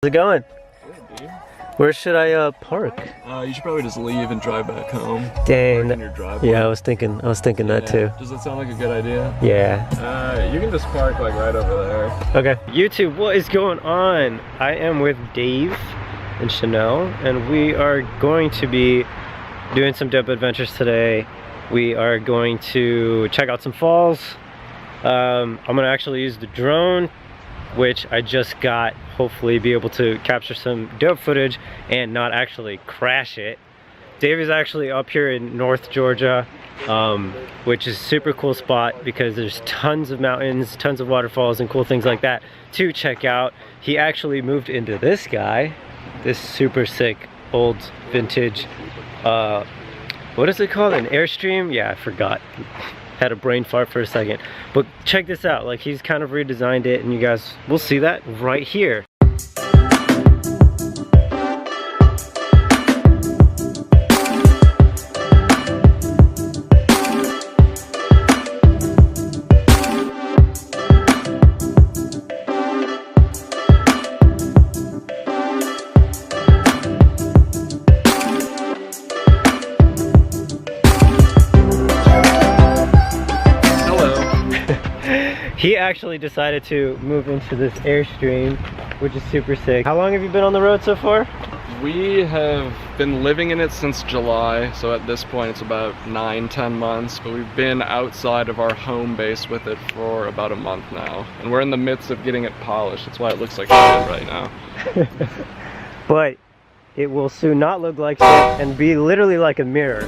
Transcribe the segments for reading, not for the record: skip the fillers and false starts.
How's it going? Good, dude. Where should I park? You should probably just leave and drive back home. Dang. Park in your driveway. Yeah, I was thinking that too. Does that sound like a good idea? Yeah. You can just park like right over there. Okay. YouTube, what is going on? I am with Dave and Chanel, and we are going to be doing some dope adventures today. We are going to check out some falls. I'm gonna actually use the drone, which I just got. Hopefully be able to capture some dope footage and not actually crash it. Dave is actually up here in North Georgia, which is a super cool spot because there's tons of mountains, tons of waterfalls and cool things like that to check out. He actually moved into this guy, this super sick old vintage, what is it called? An Airstream? Yeah, I forgot. Had a brain fart for a second. But check this out, like he's kind of redesigned it and you guys will see that right here. He actually decided to move into this Airstream, which is super sick. How long have you been on the road so far? We have been living in it since July, so at this point it's about 9-10 months, but we've been outside of our home base with it for about a month now. And we're in the midst of getting it polished. That's why it looks like shit right now. But it will soon not look like shit and be literally like a mirror.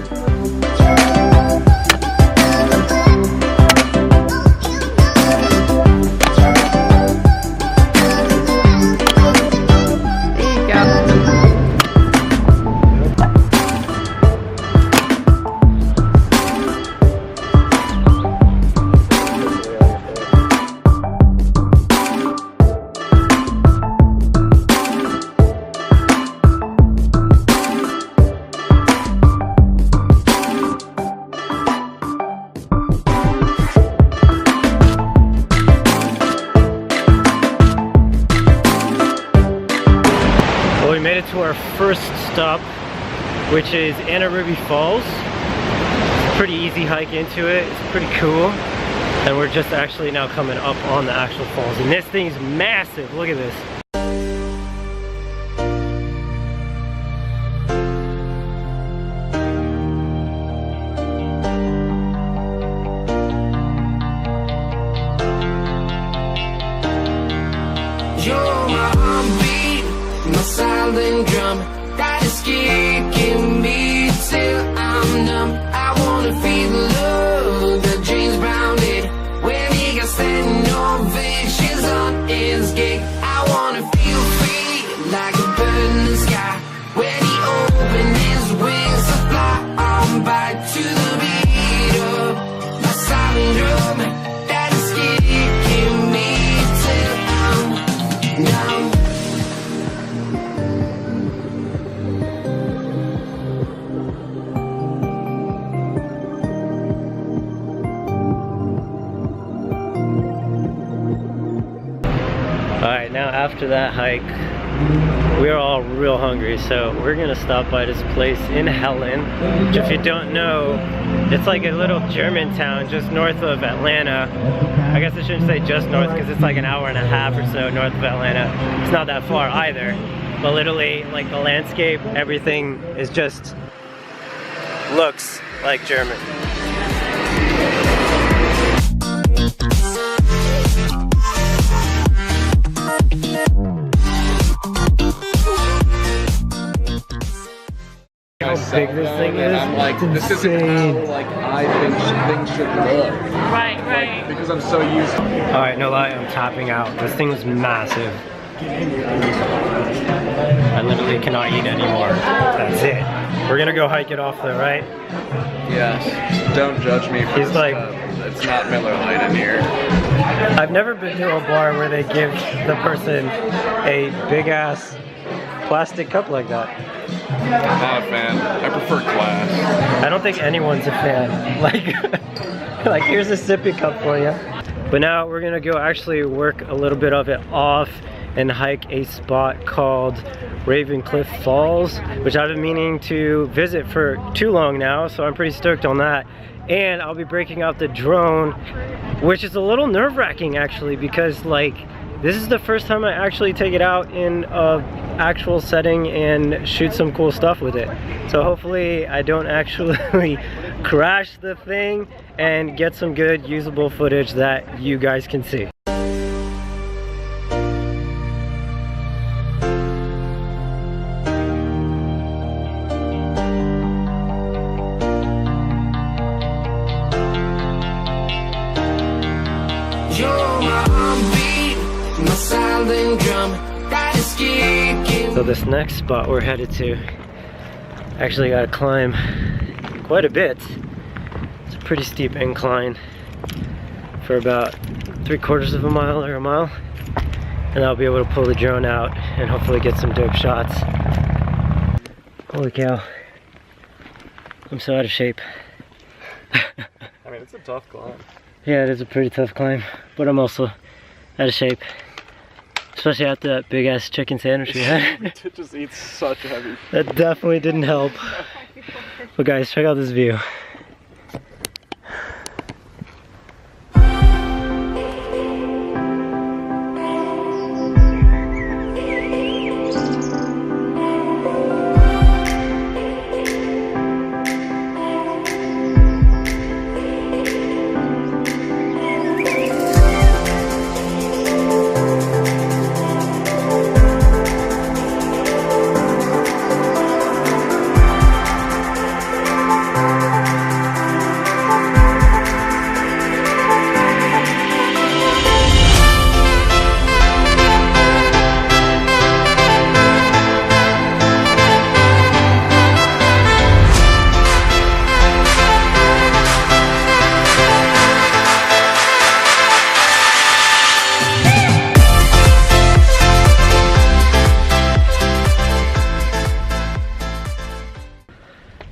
We made it to our first stop, which is Anaruby Falls. It's a pretty easy hike into it. It's pretty cool. And we're just actually now coming up on the actual falls. And this thing's massive. Look at this. My silent drum that is kicking me till I'm numb. I wanna feel the love that James Brown did when he got standing ovations on his gig. I wanna feel free like a bird in the sky when he opened his wings to fly on by to the beat of my silent drum that is kicking me till I'm numb. Alright, now after that hike, we're all real hungry, so we're gonna stop by this place in Helen, which if you don't know, it's like a little German town just north of Atlanta. I guess I shouldn't say just north because it's like an hour and a half or so north of Atlanta. It's not that far either, but literally like the landscape, everything is just looks like German. How big this thing is? I'm like, this isn't how like I think things should look. Right, right. Because I'm so used to it. Alright, no lie, I'm tapping out. This thing is massive. I literally cannot eat anymore. That's it. We're gonna go hike it off though, right? Yes. Don't judge me for He's this like, it's not Miller Lite in here. I've never been to a bar where they give the person a big ass plastic cup like that. Not a fan. I prefer glass. I don't think anyone's a fan. Like here's a sippy cup for you. But now we're gonna go actually work a little bit of it off and hike a spot called Cliff Falls, which I've been meaning to visit for too long now, so I'm pretty stoked on that. And I'll be breaking out the drone, which is a little nerve-wracking actually, because like this is the first time I actually take it out in a actual setting and shoot some cool stuff with it. So hopefully I don't actually crash the thing and get some good usable footage that you guys can see. So this next spot we're headed to, actually gotta climb quite a bit. It's a pretty steep incline for about 3/4 of a mile or a mile, and I'll be able to pull the drone out and hopefully get some dope shots. Holy cow, I'm so out of shape. I mean, it's a tough climb. Yeah, it is a pretty tough climb, but I'm also out of shape. Especially after that big ass chicken sandwich we had. It just eats such heavy. That definitely didn't help. But guys, check out this view.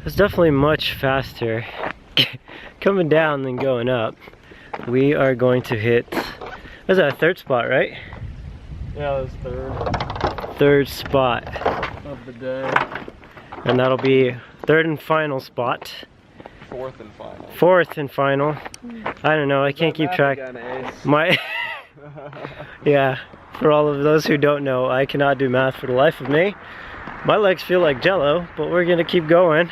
It's definitely much faster coming down than going up. We are going to hit, what's that, third spot, right? Yeah, that's third. Third spot Of the day. And that'll be third and final spot. Fourth and final. Fourth and final. I don't know, I can't keep track. My yeah, for all of those who don't know, I cannot do math for the life of me. My legs feel like jello, but we're gonna keep going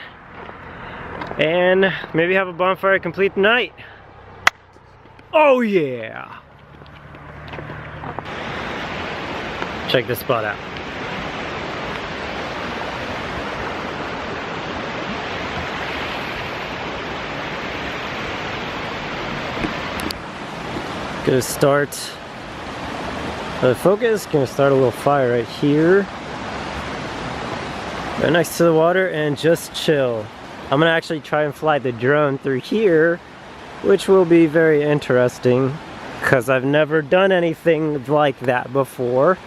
and maybe have a bonfire complete the night. Oh yeah! Check this spot out. Gonna start the focus, gonna start a little fire right here, right next to the water, and just chill. I'm gonna actually try and fly the drone through here, which will be very interesting because I've never done anything like that before.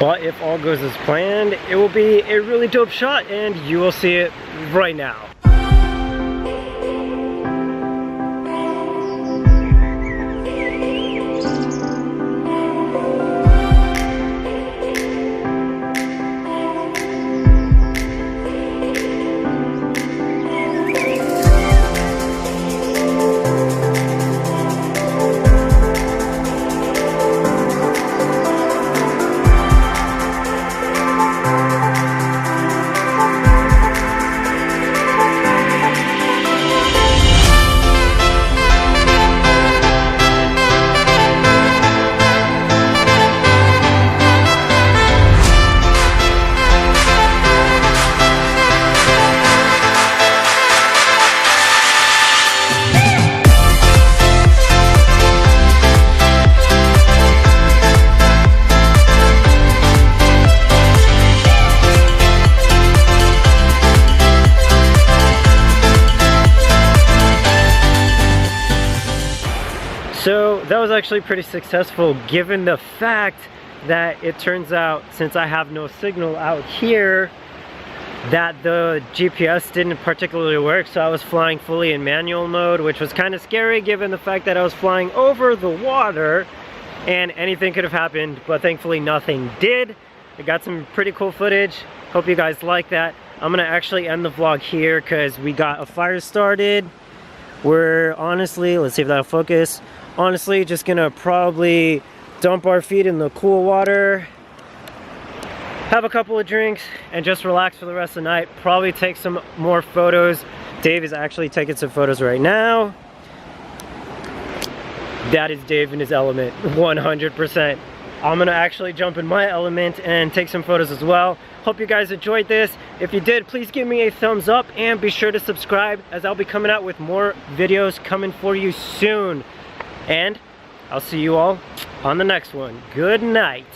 But if all goes as planned, it will be a really dope shot and you will see it right now. So that was actually pretty successful given the fact that it turns out, since I have no signal out here, that the GPS didn't particularly work. So I was flying fully in manual mode, which was kind of scary given the fact that I was flying over the water and anything could have happened, but thankfully nothing did. I got some pretty cool footage. Hope you guys like that. I'm gonna actually end the vlog here because we got a fire started. We're honestly, let's see if that'll focus. Honestly, just gonna probably dump our feet in the cool water, have a couple of drinks, and just relax for the rest of the night. Probably take some more photos. Dave is actually taking some photos right now. That is Dave in his element, 100%. I'm gonna actually jump in my element and take some photos as well. Hope you guys enjoyed this. If you did, please give me a thumbs up and be sure to subscribe, as I'll be coming out with more videos coming for you soon. And I'll see you all on the next one. Good night.